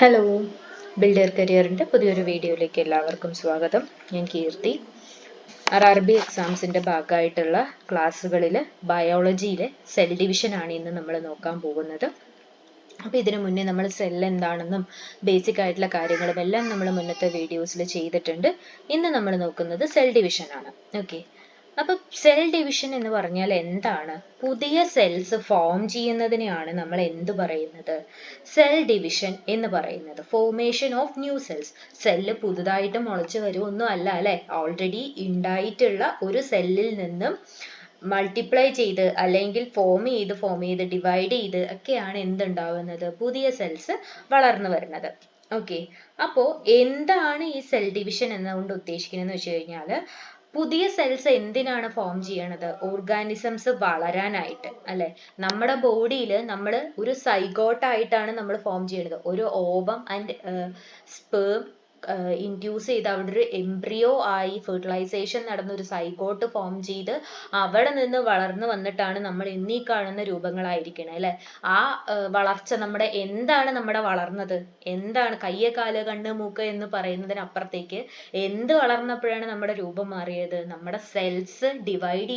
Hello, builder കരിയറിൻ്റെ പുതിയൊരു വീഡിയോയിലേക്ക് എല്ലാവർക്കും സ്വാഗതം. ഞാൻ കീർത്തി. RRB എക്സാംസിൻ്റെ ഭാഗമായിട്ടുള്ള ക്ലാസ്സുകളിൽ ബയോളജിയിലെ സെൽ ഡിവിഷനാണ് ഇന്ന് നമ്മൾ നോക്കാൻ പോകുന്നത്. അപ്പോൾ ഇതിനു മുന്നേ നമ്മൾ സെൽ എന്താണെന്നും ബേസിക് ആയിട്ടുള്ള കാര്യങ്ങളും എല്ലാം നമ്മൾ മുന്നത്തെ വീഡിയോസിൽ ചെയ്തിട്ടുണ്ട്. ഇന്ന് നമ്മൾ നോക്കുന്നത് സെൽ ഡിവിഷനാണ്. ഓക്കെ, അപ്പം സെൽ ഡിവിഷൻ എന്ന് പറഞ്ഞാൽ എന്താണ്? പുതിയ സെൽസ് ഫോം ചെയ്യുന്നതിനെയാണ് നമ്മൾ എന്ത് പറയുന്നത്? സെൽ ഡിവിഷൻ എന്ന് പറയുന്നത്. Formation of new cells. Cell പുതുതായിട്ട് മുളച്ചു വരുമൊന്നും അല്ല അല്ലെ, ഓൾറെഡി ഉണ്ടായിട്ടുള്ള ഒരു സെല്ലിൽ നിന്നും മൾട്ടിപ്ലൈ ചെയ്ത് അല്ലെങ്കിൽ ഫോം ചെയ്ത് ഡിവൈഡ് ചെയ്ത് ഒക്കെയാണ് എന്തുണ്ടാവുന്നത്? പുതിയ സെൽസ് വളർന്നു വരുന്നത്. ഓക്കെ, അപ്പോൾ എന്താണ് ഈ സെൽ ഡിവിഷൻ എന്നുകൊണ്ട് ഉദ്ദേശിക്കുന്നത് വെച്ച് കഴിഞ്ഞാൽ, പുതിയ സെൽസ് എന്തിനാണ് ഫോം ചെയ്യണത്? ഓർഗാനിസംസ് വളരാനായിട്ട് അല്ലെ. നമ്മുടെ ബോഡിയിൽ നമ്മൾ ഒരു സൈഗോട്ടായിട്ടാണ് നമ്മൾ ഫോം ചെയ്യുന്നത്. ഒരു ഓവം ആൻഡ് സ്പേം ഇൻഡ്യൂസ് ചെയ്ത് അവിടെ ഒരു എംബ്രിയോ ആയി ഫെർട്ടിലൈസേഷൻ നടന്ന ഒരു സൈഗോട്ട് ഫോം ചെയ്ത് അവിടെ നിന്ന് വളർന്നു വന്നിട്ടാണ് നമ്മൾ ഇന്നീ കാണുന്ന രൂപങ്ങളായിരിക്കണം അല്ലെ. ആ വളർച്ച നമ്മുടെ എന്താണ് നമ്മുടെ വളർന്നത്? എന്താണ് കയ്യ് കാല് കണ്ണ് മൂക്ക് എന്ന് പറയുന്നതിനപ്പുറത്തേക്ക് എന്ത് വളർന്നപ്പോഴാണ് നമ്മുടെ രൂപം മാറിയത്? നമ്മുടെ സെൽസ് ഡിവൈഡ്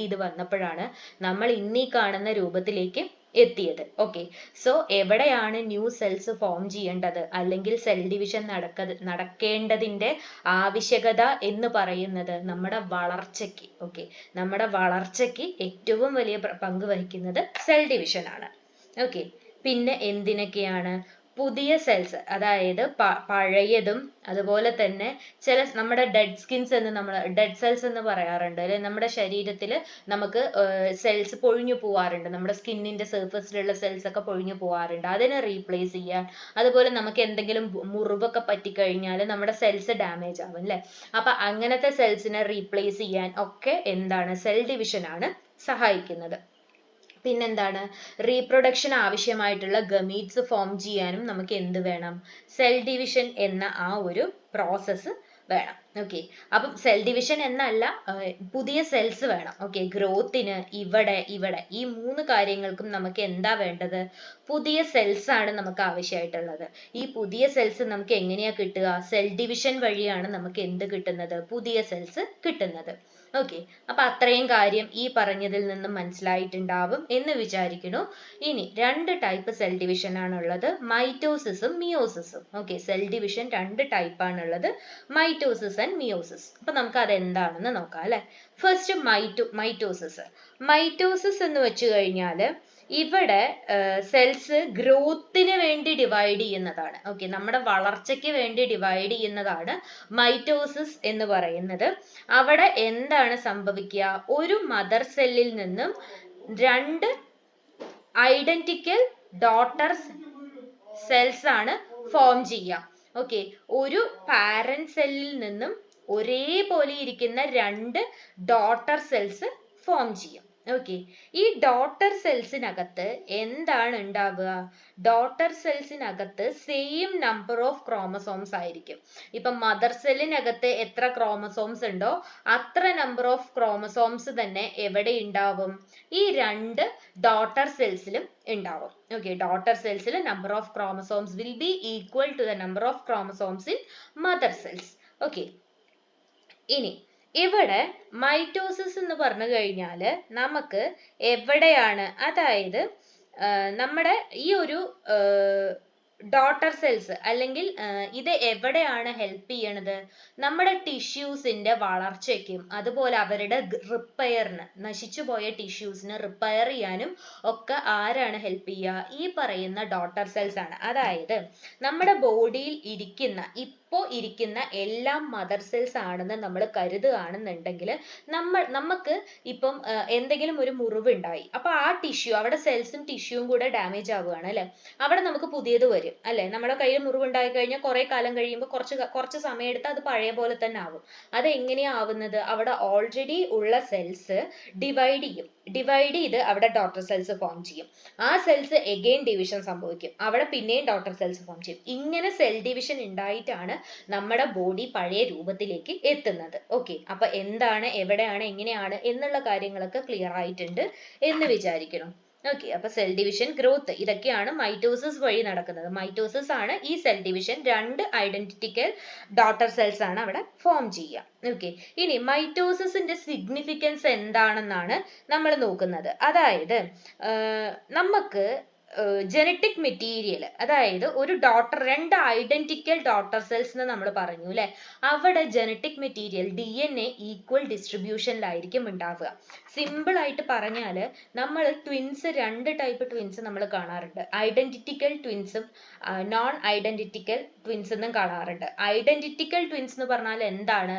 ചെയ്ത് വന്നപ്പോഴാണ് നമ്മൾ ഇന്നീ കാണുന്ന രൂപത്തിലേക്ക് എത്തിയത്. ഓക്കെ, സോ എവിടെയാണ് ന്യൂ സെൽസ് ഫോം ചെയ്യേണ്ടത് അല്ലെങ്കിൽ സെൽ ഡിവിഷൻ നടക്കേണ്ടതിന്റെ ആവശ്യകത എന്ന് പറയുന്നത് നമ്മുടെ വളർച്ചയ്ക്ക്. ഓക്കെ, നമ്മുടെ വളർച്ചയ്ക്ക് ഏറ്റവും വലിയ പങ്ക് വഹിക്കുന്നത് സെൽ ഡിവിഷൻ ആണ്. ഓക്കെ, പിന്നെ എന്തിനൊക്കെയാണ്? പുതിയ സെൽസ്, അതായത് പഴയതും അതുപോലെ തന്നെ ചില നമ്മുടെ ഡെഡ് സ്കിൻസ് എന്ന് നമ്മൾ ഡെഡ് സെൽസ് എന്ന് പറയാറുണ്ട് അല്ലെ. നമ്മുടെ ശരീരത്തിൽ നമുക്ക് സെൽസ് പൊഴിഞ്ഞു പോവാറുണ്ട്. നമ്മുടെ സ്കിന്നിന്റെ സർഫസിലുള്ള സെൽസ് ഒക്കെ പൊഴിഞ്ഞു പോവാറുണ്ട്. അതിനെ റീപ്ലേസ് ചെയ്യാൻ, അതുപോലെ നമുക്ക് എന്തെങ്കിലും മുറിവൊക്കെ പറ്റിക്കഴിഞ്ഞാൽ നമ്മുടെ സെൽസ് ഡാമേജ് ആവും അല്ലെ. അപ്പൊ അങ്ങനത്തെ സെൽസിനെ റീപ്ലേസ് ചെയ്യാൻ ഒക്കെ എന്താണ്? സെൽ ഡിവിഷൻ ആണ് സഹായിക്കുന്നത്. പിന്നെന്താണ്? റീപ്രൊഡക്ഷൻ ആവശ്യമായിട്ടുള്ള ഗമീറ്റ്സ് ഫോം ചെയ്യാനും നമുക്ക് എന്ത് വേണം? സെൽ ഡിവിഷൻ എന്ന ആ ഒരു പ്രോസസ്സ് വേണം. ഓക്കെ, അപ്പം സെൽ ഡിവിഷൻ എന്നല്ല, പുതിയ സെൽസ് വേണം. ഓക്കെ, ഗ്രോത്തിന് ഇവിടെ ഈ മൂന്ന് കാര്യങ്ങൾക്കും നമുക്ക് എന്താ വേണ്ടത്? പുതിയ സെൽസ് ആണ് നമുക്ക് ആവശ്യമായിട്ടുള്ളത്. ഈ പുതിയ സെൽസ് നമുക്ക് എങ്ങനെയാ കിട്ടുക? സെൽ ഡിവിഷൻ വഴിയാണ് നമുക്ക് എന്ത് കിട്ടുന്നത്? പുതിയ സെൽസ് കിട്ടുന്നത്. ഓക്കെ, അപ്പൊ അത്രയും കാര്യം ഈ പറഞ്ഞതിൽ നിന്നും മനസ്സിലായിട്ടുണ്ടാവും എന്ന് വിചാരിക്കുന്നു. ഇനി രണ്ട് ടൈപ്പ് സെൽ ഡിവിഷൻ ആണുള്ളത്, മൈറ്റോസിസും മിയോസിസും. ഓക്കെ, സെൽ ഡിവിഷൻ രണ്ട് ടൈപ്പ് ആണുള്ളത്, മൈറ്റോസിസ് ആൻഡ് മിയോസിസ്. അപ്പൊ നമുക്ക് അത് എന്താണെന്ന് നോക്കാം അല്ലെ. ഫസ്റ്റ് മൈറ്റോസിസ് എന്ന് വെച്ച് കഴിഞ്ഞാല് ഇവിടെ സെൽസ് ഗ്രോത്തിന് വേണ്ടി ഡിവൈഡ് ചെയ്യുന്നതാണ്. ഓക്കെ, നമ്മുടെ വളർച്ചയ്ക്ക് വേണ്ടി ഡിവൈഡ് ചെയ്യുന്നതാണ് മൈറ്റോസിസ് എന്ന് പറയുന്നത്. അവിടെ എന്താണ് സംഭവിക്കുക? ഒരു മദർ സെല്ലിൽ നിന്നും രണ്ട് ഐഡന്റിക്കൽ ഡോട്ടർ സെൽസ് ആണ് ഫോം ചെയ്യുക. ഓക്കെ, ഒരു പാരന്റ് സെല്ലിൽ നിന്നും ഒരേപോലെ ഇരിക്കുന്ന രണ്ട് ഡോട്ടർ സെൽസ് ഫോം ചെയ്യും. ഓക്കെ, ഈ ഡോട്ടർ സെൽസിനകത്ത് എന്താണ് ഉണ്ടാവുക? ഡോട്ടർ സെൽസിനകത്ത് സെയിം നമ്പർ ഓഫ് ക്രോമസോംസ് ആയിരിക്കും. ഇപ്പൊ മദർ സെല്ലിനകത്ത് എത്ര ക്രോമസോംസ് ഉണ്ടോ അത്ര നമ്പർ ഓഫ് ക്രോമസോംസ് തന്നെ എവിടെ ഉണ്ടാവും? ഈ രണ്ട് ഡോട്ടർ സെൽസിലും ഉണ്ടാവും. ഓക്കെ, ഡോട്ടർ സെൽസിൽ number of chromosomes will be equal to the number of chromosomes in mother cells. Okay, ഇനി ഇവിടെ മൈറ്റോസിസ് എന്ന് പറഞ്ഞു കഴിഞ്ഞാൽ നമുക്ക് എവിടെയാണ്, അതായത് നമ്മുടെ ഈ ഒരു ഡോട്ടർ സെൽസ് അല്ലെങ്കിൽ ഇത് എവിടെയാണ് ഹെൽപ്പ് ചെയ്യണത്? നമ്മുടെ ടിഷ്യൂസിന്റെ വളർച്ചയ്ക്കും അതുപോലെ അവരുടെ റിപ്പയറിന്, നശിച്ചുപോയ ടിഷ്യൂസിന് റിപ്പയർ ചെയ്യാനും ഒക്കെ ആരാണ് ഹെൽപ്പ് ചെയ്യുക? ഈ പറയുന്ന ഡോട്ടർ സെൽസ് ആണ്. അതായത് നമ്മുടെ ബോഡിയിൽ ഇരിക്കുന്ന എല്ലാം മദർ സെൽസ് ആണെന്ന് നമ്മൾ കരുതുകയാണെന്നുണ്ടെങ്കിൽ നമുക്ക് ഇപ്പം എന്തെങ്കിലും ഒരു മുറിവ് ഉണ്ടായി, അപ്പൊ ആ ടിഷ്യൂ, അവിടെ സെൽസും ടിഷ്യൂവും കൂടെ ഡാമേജ് ആവുകയാണ് അല്ലെ. അവിടെ നമുക്ക് പുതിയത് വരും അല്ലെ. നമ്മുടെ കയ്യിൽ മുറിവുണ്ടായി കഴിഞ്ഞാൽ കുറെ കാലം കഴിയുമ്പോൾ കുറച്ച് സമയം എടുത്ത് അത് പഴയ പോലെ തന്നെ ആവും. അത് എങ്ങനെയാ ആവുന്നത്? അവിടെ ഓൾറെഡി ഉള്ള സെൽസ് ഡിവൈഡ് ചെയ്ത് അവിടെ ഡോട്ടർ സെൽസ് ഫോം ചെയ്യും. ആ സെൽസ് എഗെയിൻ ഡിവിഷൻ സംഭവിക്കും, അവിടെ പിന്നെയും ഡോട്ടർ സെൽസ് ഫോം ചെയ്യും. ഇങ്ങനെ സെൽ ഡിവിഷൻ ഉണ്ടായിട്ടാണ് നമ്മുടെ ബോഡി പഴയ രൂപത്തിലേക്ക് എത്തുന്നത്. ഓക്കെ, അപ്പൊ എന്താണ്, എവിടെയാണ്, എങ്ങനെയാണ് എന്നുള്ള കാര്യങ്ങളൊക്കെ ക്ലിയർ ആയിട്ടുണ്ട് എന്ന് വിചാരിക്കണം. ഓക്കെ, അപ്പൊ സെൽ ഡിവിഷൻ, ഗ്രോത്ത് ഇതൊക്കെയാണ് മൈറ്റോസിസ് വഴി നടക്കുന്നത്. മൈറ്റോസിസ് ആണ് ഈ സെൽ ഡിവിഷൻ, രണ്ട് ഐഡന്റിറ്റിക്കൽ ഡോട്ടർ സെൽസ് ആണ് അവിടെ ഫോം ചെയ്യുക. ഓക്കെ, ഇനി മൈറ്റോസിസിന്റെ സിഗ്നിഫിക്കൻസ് എന്താണെന്നാണ് നമ്മൾ നോക്കുന്നത്. അതായത് നമുക്ക് ജനറ്റിക് മെറ്റീരിയൽ, അതായത് ഒരു ഡോട്ടർ, രണ്ട് ഐഡന്റിക്കൽ ഡോട്ടർ സെൽസ് എന്ന് നമ്മൾ പറഞ്ഞു അല്ലെ, അവിടെ ജനറ്റിക് മെറ്റീരിയൽ DNA ഈക്വൽ ഡിസ്ട്രിബ്യൂഷനിലായിരിക്കും ഉണ്ടാവുക. സിമ്പിൾ ആയിട്ട് പറഞ്ഞാൽ നമ്മൾ ട്വിൻസ്, രണ്ട് ടൈപ്പ് ട്വിൻസ് നമ്മൾ കാണാറുണ്ട്. ഐഡന്റിറ്റിക്കൽ ട്വിൻസും നോൺ ഐഡന്റിറ്റിക്കൽ ട്വിൻസ് എന്നും കാണാറുണ്ട്. ഐഡന്റിറ്റിക്കൽ ട്വിൻസ് എന്ന് പറഞ്ഞാൽ എന്താണ്?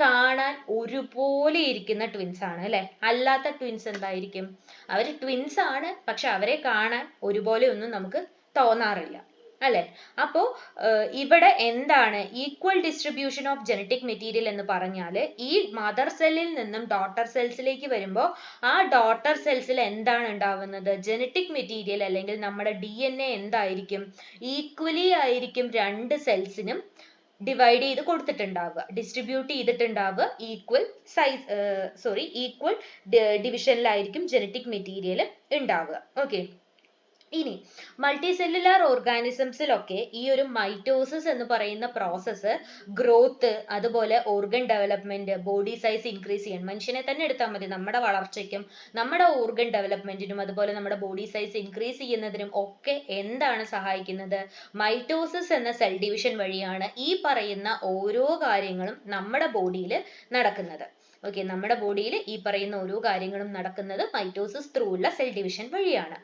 കാണാൻ ഒരുപോലെ ഇരിക്കുന്ന ട്വിൻസ് ആണ് അല്ലെ. അല്ലാത്ത ട്വിൻസ് എന്തായിരിക്കും? അവർ ട്വിൻസ് ആണ്, പക്ഷെ അവരെ കാണാൻ ഒരുപോലെ ഒന്നും നമുക്ക് തോന്നാറില്ല അല്ലെ. അപ്പോ ഇവിടെ എന്താണ് equal distribution of genetic material എന്ന് പറഞ്ഞാൽ, ഈ മദർ സെല്ലിൽ നിന്നും ഡോട്ടർ സെൽസിലേക്ക് വരുമ്പോൾ ആ ഡോട്ടർ സെൽസിൽ എന്താണ് ഉണ്ടാവുന്നത്? ജനറ്റിക് മെറ്റീരിയൽ അല്ലെങ്കിൽ നമ്മുടെ DNA എന്തായിരിക്കും? ഈക്വലി ആയിരിക്കും രണ്ട് സെൽസിനും ഡിവൈഡ് ചെയ്ത് കൊടുത്തിട്ടുണ്ടാവുക, ഡിസ്ട്രിബ്യൂട്ട് ചെയ്തിട്ടുണ്ടാവുക. ഈക്വൽ ഈക്വൽ ഡിവിഷനിലായിരിക്കും ജനറ്റിക് മെറ്റീരിയൽ ഉണ്ടാവുക. ഓക്കെ, ഇനി മൾട്ടി സെല്ലുലാർ ഓർഗാനിസംസിലൊക്കെ ഈ ഒരു മൈറ്റോസിസ് എന്ന് പറയുന്ന പ്രോസസ്സ്, ഗ്രോത്ത്, അതുപോലെ organ development, body size increase ചെയ്യാൻ, മനുഷ്യനെ തന്നെ എടുത്താൽ മതി, നമ്മുടെ വളർച്ചയ്ക്കും നമ്മുടെ ഓർഗൻ ഡെവലപ്മെന്റിനും അതുപോലെ നമ്മുടെ ബോഡി സൈസ് ഇൻക്രീസ് ചെയ്യുന്നതിനും ഒക്കെ എന്താണ് സഹായിക്കുന്നത്? മൈറ്റോസിസ് എന്ന സെൽ ഡിവിഷൻ വഴിയാണ് ഈ പറയുന്ന ഓരോ കാര്യങ്ങളും നമ്മുടെ ബോഡിയിൽ നടക്കുന്നത്. ഓക്കെ, നമ്മുടെ ബോഡിയിൽ ഈ പറയുന്ന ഓരോ കാര്യങ്ങളും നടക്കുന്നത് മൈറ്റോസിസ് ത്രൂ ഉള്ള സെൽ ഡിവിഷൻ വഴിയാണ്.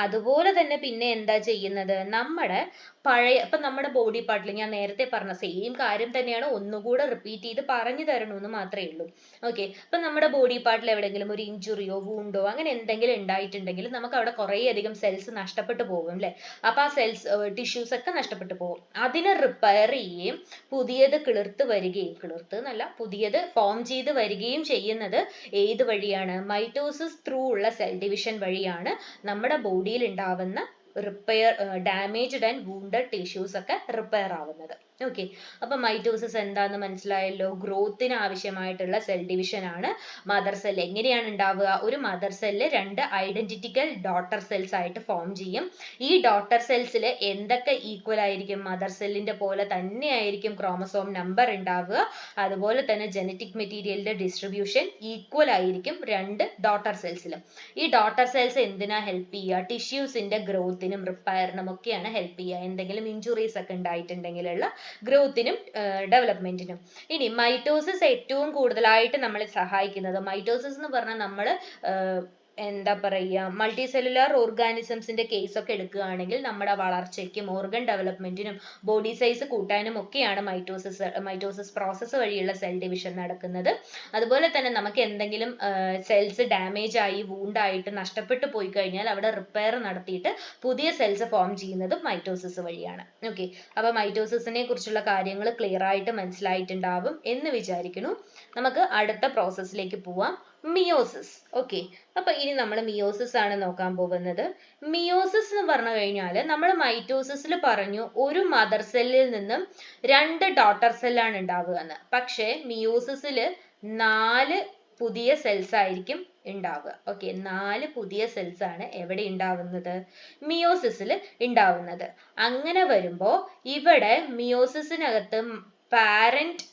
അതുപോലെ തന്നെ പിന്നെ എന്താ ചെയ്യുന്നത്? നമ്മുടെ പഴയ, ഇപ്പൊ നമ്മുടെ ബോഡി പാർട്ടിൽ ഞാൻ നേരത്തെ പറഞ്ഞ സെയിം കാര്യം തന്നെയാണ്, ഒന്നുകൂടെ റിപ്പീറ്റ് ചെയ്ത് പറഞ്ഞു തരണമെന്ന് മാത്രമേ ഉള്ളൂ. ഓക്കെ, ഇപ്പൊ നമ്മുടെ ബോഡി പാർട്ടിൽ എവിടെയെങ്കിലും ഒരു ഇഞ്ചുറിയോ വൂണ്ടോ അങ്ങനെ എന്തെങ്കിലും ഉണ്ടായിട്ടുണ്ടെങ്കിൽ നമുക്ക് അവിടെ കുറേ അധികം സെൽസ് നഷ്ടപ്പെട്ടു പോകും അല്ലെ. അപ്പൊ ആ സെൽസ്, ടിഷ്യൂസ് ഒക്കെ നഷ്ടപ്പെട്ടു പോകും. അതിനെ റിപ്പയർ ചെയ്യുകയും പുതിയത് കിളിർത്ത് വരികയും, കിളിർത്ത് എന്നല്ല, പുതിയത് ഫോം ചെയ്ത് വരികയും ചെയ്യുന്നത് ഏത് വഴിയാണ്? മൈറ്റോസിസ് ത്രൂ ഉള്ള സെൽ ഡിവിഷൻ വഴിയാണ് നമ്മുടെ ബോഡിയിൽ ഉണ്ടാവുന്ന repair, damaged and wounded tissues ഒക്കെ റിപ്പയർ ആവുന്നത്. ഓക്കെ, അപ്പൊ മൈറ്റോസിസ് എന്താന്ന് മനസ്സിലായല്ലോ. ഗ്രോത്തിന് ആവശ്യമായിട്ടുള്ള സെൽ ഡിവിഷൻ ആണ് മദർ സെൽ. എങ്ങനെയാണ് ഉണ്ടാവുക? ഒരു മദർ സെല്ല് രണ്ട് ഐഡന്റിറ്റിക്കൽ ഡോട്ടർ സെൽസ് ആയിട്ട് ഫോം ചെയ്യും. ഈ ഡോട്ടർ സെൽസിൽ എന്തൊക്കെ ഈക്വൽ ആയിരിക്കും? മദർ സെല്ലിന്റെ പോലെ തന്നെ ആയിരിക്കും ക്രോമസോം നമ്പർ ഉണ്ടാവുക. അതുപോലെ തന്നെ ജനറ്റിക് മെറ്റീരിയലിന്റെ ഡിസ്ട്രിബ്യൂഷൻ ഈക്വൽ ആയിരിക്കും രണ്ട് ഡോട്ടർ സെൽസിലും. ഈ ഡോട്ടർ സെൽസ് എന്തിനാ ഹെൽപ്പ് ചെയ്യുക? ടിഷ്യൂസിന്റെ ഗ്രോത്തിനും റിപ്പയറിനും ഒക്കെയാണ് ഹെൽപ്പ് ചെയ്യുക. എന്തെങ്കിലും ഇഞ്ചുറീസ് ഒക്കെ ഉണ്ടായിട്ടുണ്ടെങ്കിലുള്ള ഗ്രോത്തിനും ഡെവലപ്മെന്റിനും. ഇനി മൈറ്റോസിസ് ഏറ്റവും കൂടുതലായിട്ട് നമ്മളെ സഹായിക്കുന്നത്, മൈറ്റോസിസ് എന്ന് പറഞ്ഞാൽ നമ്മൾ എന്താ പറയുക, മൾട്ടി സെല്ലുലാർ ഓർഗാനിസംസിന്റെ കേസ് ഒക്കെ എടുക്കുകയാണെങ്കിൽ നമ്മുടെ വളർച്ചയ്ക്കും ഓർഗൻ ഡെവലപ്മെന്റിനും ബോഡി സൈസ് കൂട്ടാനും ഒക്കെയാണ് മൈറ്റോസിസ് പ്രോസസ്സ് വഴിയുള്ള സെൽ ഡിവിഷൻ നടക്കുന്നത്. അതുപോലെ തന്നെ നമുക്ക് എന്തെങ്കിലും സെൽസ് ഡാമേജ് ആയി, വൂണ്ടായിട്ട് നഷ്ടപ്പെട്ടു പോയി കഴിഞ്ഞാൽ അവിടെ റിപ്പയർ നടത്തിയിട്ട് പുതിയ സെൽസ് ഫോം ചെയ്യുന്നതും മൈറ്റോസിസ് വഴിയാണ്. ഓക്കെ, അപ്പൊ മൈറ്റോസിസിനെ കുറിച്ചുള്ള കാര്യങ്ങൾ ക്ലിയർ ആയിട്ട് മനസ്സിലായിട്ടുണ്ടാവും എന്ന് വിചാരിക്കുന്നു. നമുക്ക് അടുത്ത പ്രോസസ്സിലേക്ക് പോവാം, മിയോസിസ്. ഓക്കെ, അപ്പൊ ഇനി നമ്മൾ മിയോസിസ് ആണ് നോക്കാൻ പോകുന്നത്. മിയോസിസ് എന്ന് പറഞ്ഞു കഴിഞ്ഞാൽ നമ്മൾ മൈറ്റോസിസിൽ പറഞ്ഞു ഒരു മദർ സെല്ലിൽ നിന്നും രണ്ട് ഡോട്ടർ സെല്ലാണ് ഉണ്ടാവുക എന്ന്. പക്ഷെ മിയോസിസിൽ 4 പുതിയ സെൽസ് ആയിരിക്കും ഉണ്ടാവുക. ഓക്കെ, 4 പുതിയ സെൽസ് ആണ് എവിടെ ഉണ്ടാവുന്നത്? മിയോസിസിൽ ഉണ്ടാവുന്നത്. അങ്ങനെ വരുമ്പോ ഇവിടെ മിയോസിസിനകത്ത് പാരന്റ്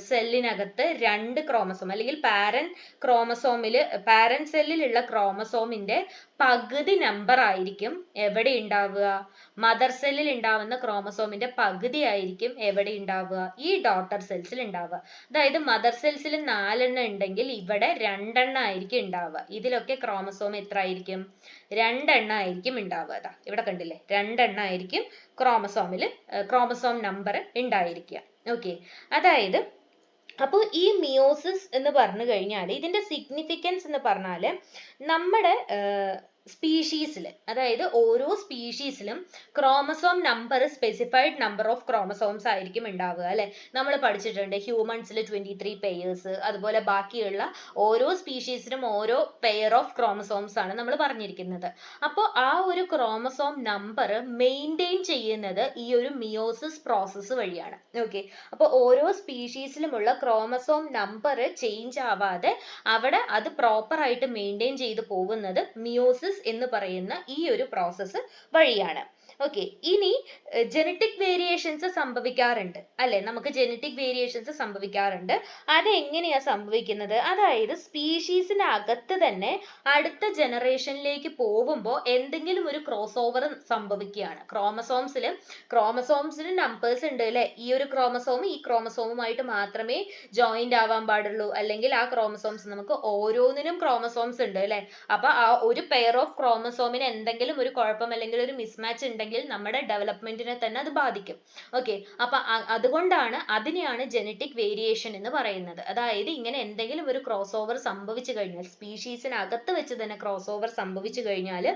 സെല്ലിനകത്ത് 2 ക്രോമസോം അല്ലെങ്കിൽ പാരന്റ് സെല്ലിലുള്ള ക്രോമസോമിന്റെ പകുതി നമ്പർ ആയിരിക്കും എവിടെ ഉണ്ടാവുക? മദർ സെല്ലിൽ ഉണ്ടാവുന്ന ക്രോമസോമിന്റെ പകുതി ആയിരിക്കും എവിടെ ഉണ്ടാവുക? ഈ ഡോട്ടർ സെൽസിൽ ഉണ്ടാവുക. അതായത് മദർ സെൽസിൽ 4 എണ്ണം ഉണ്ടെങ്കിൽ ഇവിടെ 2 എണ്ണം ആയിരിക്കും ഉണ്ടാവുക. ഇതിലൊക്കെ ക്രോമസോം എത്ര ആയിരിക്കും? 2 എണ്ണം ആയിരിക്കും ഉണ്ടാവുക. അതാ ഇവിടെ കണ്ടില്ലേ, 2 എണ്ണം ആയിരിക്കും ക്രോമസോം നമ്പർ ഉണ്ടായിരിക്കുക. ഓക്കെ, അതായത് അപ്പൊ ഈ മിയോസിസ് എന്ന് പറഞ്ഞു കഴിഞ്ഞാൽ ഇതിന്റെ സിഗ്നിഫിക്കൻസ് എന്ന് പറഞ്ഞാൽ നമ്മുടെ സ്പീഷീസിൽ, അതായത് ഓരോ സ്പീഷീസിലും chromosome number, specified number of chromosomes ആയിരിക്കും ഉണ്ടാവുക അല്ലെ. നമ്മൾ പഠിച്ചിട്ടുണ്ട് ഹ്യൂമൻസിൽ 23 പെയേഴ്സ്, അതുപോലെ ബാക്കിയുള്ള ഓരോ സ്പീഷീസിനും ഓരോ പെയർ ഓഫ് ക്രോമസോംസ് ആണ് നമ്മൾ പറഞ്ഞിരിക്കുന്നത്. അപ്പോൾ ആ ഒരു ക്രോമസോം നമ്പർ മെയിൻറ്റെയിൻ ചെയ്യുന്നത് ഈ ഒരു മിയോസിസ് പ്രോസസ്സ് വഴിയാണ്. ഓക്കെ, അപ്പോൾ ഓരോ സ്പീഷീസിലുമുള്ള ക്രോമസോം നമ്പർ ചേഞ്ച് ആവാതെ അവിടെ അത് പ്രോപ്പർ ആയിട്ട് മെയിൻറ്റെയിൻ ചെയ്ത് പോകുന്നത് മിയോസിസ് മിയോസിസ് എന്ന് പറയുന്ന ഈ ഒരു പ്രോസസ്സ് വഴിയാണ്. ഓക്കെ, ഇനി ജനറ്റിക് വേരിയേഷൻസ് സംഭവിക്കാറുണ്ട് അല്ലെ, നമുക്ക് ജനറ്റിക് വേരിയേഷൻസ് സംഭവിക്കാറുണ്ട്. അത് എങ്ങനെയാ സംഭവിക്കുന്നത്? അതായത് സ്പീഷീസിനകത്ത് തന്നെ അടുത്ത ജനറേഷനിലേക്ക് പോകുമ്പോൾ എന്തെങ്കിലും ഒരു ക്രോസ് ഓവർ സംഭവിക്കുകയാണ്. ക്രോമസോംസിന് നമ്പേഴ്സ് ഉണ്ട് അല്ലെ, ഈ ഒരു ക്രോമസോം ഈ ക്രോമസോമുമായിട്ട് മാത്രമേ ജോയിന്റ് ആവാൻ പാടുള്ളൂ, അല്ലെങ്കിൽ ആ ക്രോമസോംസ് നമുക്ക് ഓരോന്നിനും ക്രോമസോംസ് ഉണ്ട് അല്ലെ. അപ്പൊ ആ ഒരു പെയർ ഓഫ് ക്രോമസോമിന് എന്തെങ്കിലും ഒരു കുഴപ്പം അല്ലെങ്കിൽ ഒരു മിസ്മാച്ച് ഉണ്ടെങ്കിൽ നമ്മുടെ ഡെവലപ്മെന്റിനെ തന്നെ അത് ബാധിക്കും. ഓക്കെ, അപ്പൊ അതുകൊണ്ടാണ് അതിനെയാണ് ജനറ്റിക് വേരിയേഷൻ എന്ന് പറയുന്നത്. അതായത് ഇങ്ങനെ എന്തെങ്കിലും ഒരു ക്രോസ് ഓവർ സംഭവിച്ചു കഴിഞ്ഞാൽ, സ്പീഷീസിനകത്ത് വെച്ച് തന്നെ ക്രോസ് ഓവർ സംഭവിച്ചു കഴിഞ്ഞാൽ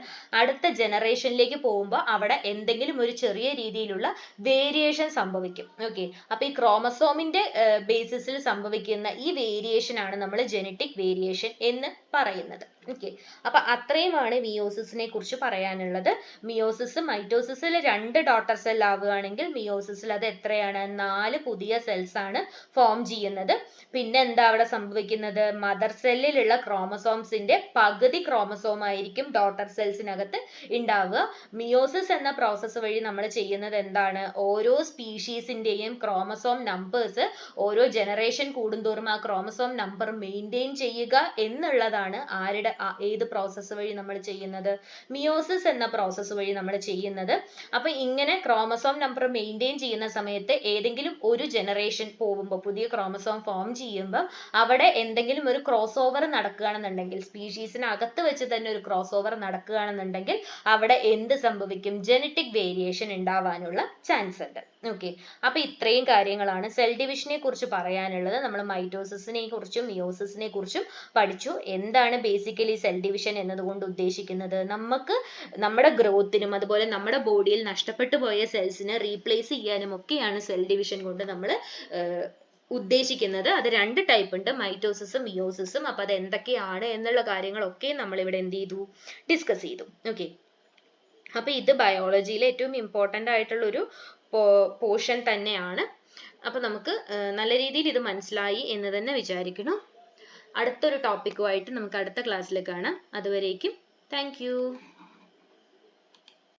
അടുത്ത ജനറേഷനിലേക്ക് പോകുമ്പോൾ അവിടെ എന്തെങ്കിലും ഒരു ചെറിയ രീതിയിലുള്ള വേരിയേഷൻ സംഭവിക്കും. ഓക്കെ, അപ്പൊ ഈ ക്രോമസോമിന്റെ ബേസിസിൽ സംഭവിക്കുന്ന ഈ വേരിയേഷൻ ആണ് നമ്മൾ ജനറ്റിക് വേരിയേഷൻ എന്ന് പറയുന്നത്. ഓക്കെ, അപ്പൊ അത്രയുമാണ് മിയോസിസിനെ കുറിച്ച് പറയാനുള്ളത്. മിയോസിസ് മൈറ്റോസിസിൽ 2 ഡോട്ടർ സെൽ ആവുകയാണെങ്കിൽ മിയോസിസിൽ അത് എത്രയാണ്? 4 പുതിയ സെൽസ് ആണ് ഫോം ചെയ്യുന്നത്. പിന്നെ എന്താ അവിടെ സംഭവിക്കുന്നത്? മദർ സെല്ലിലുള്ള ക്രോമസോംസിന്റെ പകുതി ക്രോമസോം ആയിരിക്കും ഡോട്ടർ സെൽസിനകത്ത് ഉണ്ടാവുക. മിയോസിസ് എന്ന പ്രോസസ്സ് വഴി നമ്മൾ ചെയ്യുന്നത് എന്താണ്? ഓരോ സ്പീഷീസിന്റെയും ക്രോമസോം നമ്പേഴ്സ് ഓരോ ജനറേഷൻ കൂടുന്തോറും ആ ക്രോമസോം നമ്പർ മെയിൻറ്റെയിൻ ചെയ്യുക എന്നുള്ളതാണ് ഏത് പ്രോസസ്സ് വഴി നമ്മൾ ചെയ്യുന്നത്? മിയോസിസ് എന്ന പ്രോസസ്സ് വഴി നമ്മൾ ചെയ്യുന്നത്. അപ്പൊ ഇങ്ങനെ ക്രോമസോം നമ്പർ മെയിൻറ്റെയിൻ ചെയ്യുന്ന സമയത്ത് ഏതെങ്കിലും ഒരു ജനറേഷൻ പോകുമ്പോൾ, പുതിയ ക്രോമസോം ഫോം ചെയ്യുമ്പോൾ അവിടെ എന്തെങ്കിലും ഒരു ക്രോസ് ഓവർ നടക്കുകയാണെന്നുണ്ടെങ്കിൽ, സ്പീഷീസിനകത്ത് വെച്ച് തന്നെ ഒരു ക്രോസ് ഓവർ നടക്കുകയാണെന്നുണ്ടെങ്കിൽ അവിടെ എന്ത് സംഭവിക്കും? ജനറ്റിക് വേരിയേഷൻ ഉണ്ടാവാനുള്ള ചാൻസ് ഉണ്ട്. ഓക്കെ, അപ്പൊ ഇത്രയും കാര്യങ്ങളാണ് സെൽ ഡിവിഷനെ കുറിച്ച് പറയാനുള്ളത്. നമ്മൾ മൈറ്റോസിസിനെ കുറിച്ചും മിയോസിസിനെ കുറിച്ചും പഠിച്ചു. എന്താണ് ബേസിക്കലി സെൽ ഡിവിഷൻ എന്നതുകൊണ്ട് ഉദ്ദേശിക്കുന്നത്? നമുക്ക് നമ്മുടെ ഗ്രോത്തിനും അതുപോലെ നമ്മുടെ ബോഡിയിൽ നഷ്ടപ്പെട്ടു പോയ സെൽസിനെ റീപ്ലേസ് ചെയ്യാനും ഒക്കെയാണ് സെൽ ഡിവിഷൻ കൊണ്ട് നമ്മൾ ഉദ്ദേശിക്കുന്നത്. അത് 2 ടൈപ്പ് ഉണ്ട്, മൈറ്റോസിസും മിയോസിസും. അപ്പൊ അത് എന്തൊക്കെയാണ് എന്നുള്ള കാര്യങ്ങളൊക്കെ നമ്മൾ ഇവിടെ എന്ത് ചെയ്തു? ഡിസ്കസ് ചെയ്തു. ഓക്കെ, അപ്പൊ ഇത് ബയോളജിയിലെ ഏറ്റവും ഇമ്പോർട്ടന്റ് ആയിട്ടുള്ള ഒരു പോർഷൻ തന്നെയാണ്. അപ്പൊ നമുക്ക് നല്ല രീതിയിൽ ഇത് മനസ്സിലായി എന്ന് തന്നെ വിചാരിക്കണം. അടുത്തൊരു ടോപ്പിക്കുമായിട്ട് നമുക്ക് അടുത്ത ക്ലാസ്സിൽ കാണാം. അതുവരേക്കും താങ്ക് യു.